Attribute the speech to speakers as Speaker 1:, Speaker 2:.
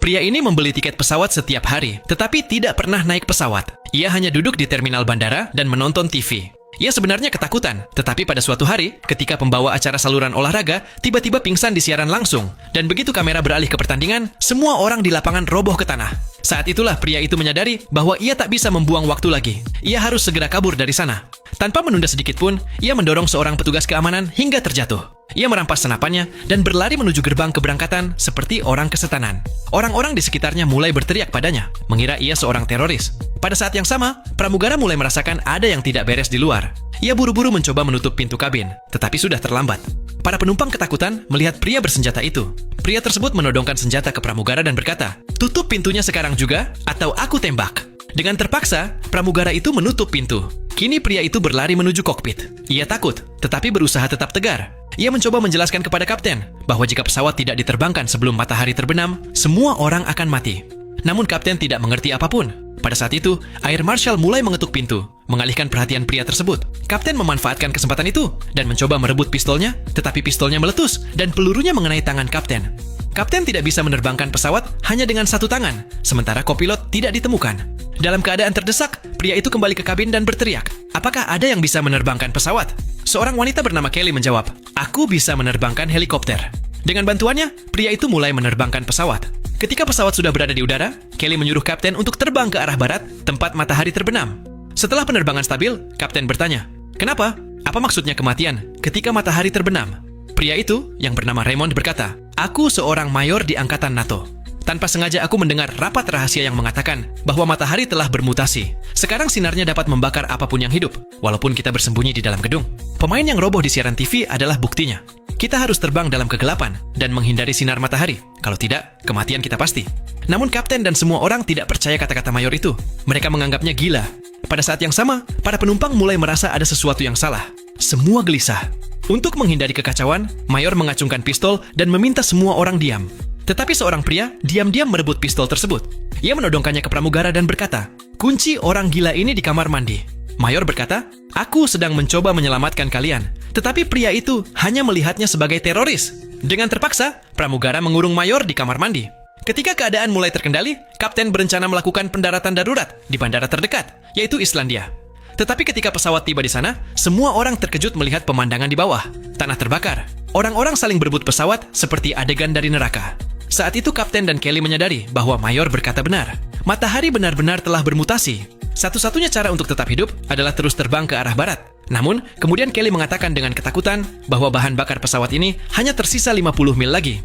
Speaker 1: Pria ini membeli tiket pesawat setiap hari, tetapi tidak pernah naik pesawat. Ia hanya duduk di terminal bandara dan menonton TV. Ia sebenarnya ketakutan, tetapi pada suatu hari, ketika pembawa acara saluran olahraga tiba-tiba pingsan di siaran langsung, dan begitu kamera beralih ke pertandingan, semua orang di lapangan roboh ke tanah. Saat itulah pria itu menyadari bahwa ia tak bisa membuang waktu lagi. Ia harus segera kabur dari sana. Tanpa menunda sedikit pun, ia mendorong seorang petugas keamanan hingga terjatuh. Ia merampas senapannya dan berlari menuju gerbang keberangkatan seperti orang kesetanan. Orang-orang di sekitarnya mulai berteriak padanya, mengira ia seorang teroris. Pada saat yang sama, pramugara mulai merasakan ada yang tidak beres di luar. Ia buru-buru mencoba menutup pintu kabin, tetapi sudah terlambat. Para penumpang ketakutan melihat pria bersenjata itu. Pria tersebut menodongkan senjata ke pramugara dan berkata, "Tutup pintunya sekarang juga, atau aku tembak." Dengan terpaksa, pramugara itu menutup pintu. Kini pria itu berlari menuju kokpit. Ia takut, tetapi berusaha tetap tegar. Ia mencoba menjelaskan kepada kapten bahwa jika pesawat tidak diterbangkan sebelum matahari terbenam, semua orang akan mati. Namun kapten tidak mengerti apapun. Pada saat itu, Air Marshal mulai mengetuk pintu, mengalihkan perhatian pria tersebut. Kapten memanfaatkan kesempatan itu dan mencoba merebut pistolnya, tetapi pistolnya meletus dan pelurunya mengenai tangan kapten. Kapten tidak bisa menerbangkan pesawat hanya dengan satu tangan, sementara kopilot tidak ditemukan. Dalam keadaan terdesak, pria itu kembali ke kabin dan berteriak, "Apakah ada yang bisa menerbangkan pesawat?" Seorang wanita bernama Kelly menjawab, "Aku bisa menerbangkan helikopter." Dengan bantuannya, pria itu mulai menerbangkan pesawat. Ketika pesawat sudah berada di udara, Kelly menyuruh kapten untuk terbang ke arah barat, tempat matahari terbenam. Setelah penerbangan stabil, kapten bertanya, "Kenapa? Apa maksudnya kematian ketika matahari terbenam?" Pria itu, yang bernama Raymond, berkata, "Aku seorang mayor di Angkatan NATO. Tanpa sengaja aku mendengar rapat rahasia yang mengatakan bahwa matahari telah bermutasi. Sekarang sinarnya dapat membakar apapun yang hidup, walaupun kita bersembunyi di dalam gedung. Pemain yang roboh di siaran TV adalah buktinya. Kita harus terbang dalam kegelapan dan menghindari sinar matahari. Kalau tidak, kematian kita pasti." Namun kapten dan semua orang tidak percaya kata-kata mayor itu. Mereka menganggapnya gila. Pada saat yang sama, para penumpang mulai merasa ada sesuatu yang salah. Semua gelisah. Untuk menghindari kekacauan, mayor mengacungkan pistol dan meminta semua orang diam. Tetapi seorang pria diam-diam merebut pistol tersebut. Ia menodongkannya ke pramugara dan berkata, "Kunci orang gila ini di kamar mandi." Mayor berkata, "Aku sedang mencoba menyelamatkan kalian." Tetapi pria itu hanya melihatnya sebagai teroris. Dengan terpaksa, pramugara mengurung mayor di kamar mandi. Ketika keadaan mulai terkendali, kapten berencana melakukan pendaratan darurat di bandara terdekat, yaitu Islandia. Tetapi ketika pesawat tiba di sana, semua orang terkejut melihat pemandangan di bawah. Tanah terbakar. Orang-orang saling berebut pesawat seperti adegan dari neraka. Saat itu kapten dan Kelly menyadari bahwa mayor berkata benar. Matahari benar-benar telah bermutasi. Satu-satunya cara untuk tetap hidup adalah terus terbang ke arah barat. Namun, kemudian Kelly mengatakan dengan ketakutan bahwa bahan bakar pesawat ini hanya tersisa 50 mil lagi.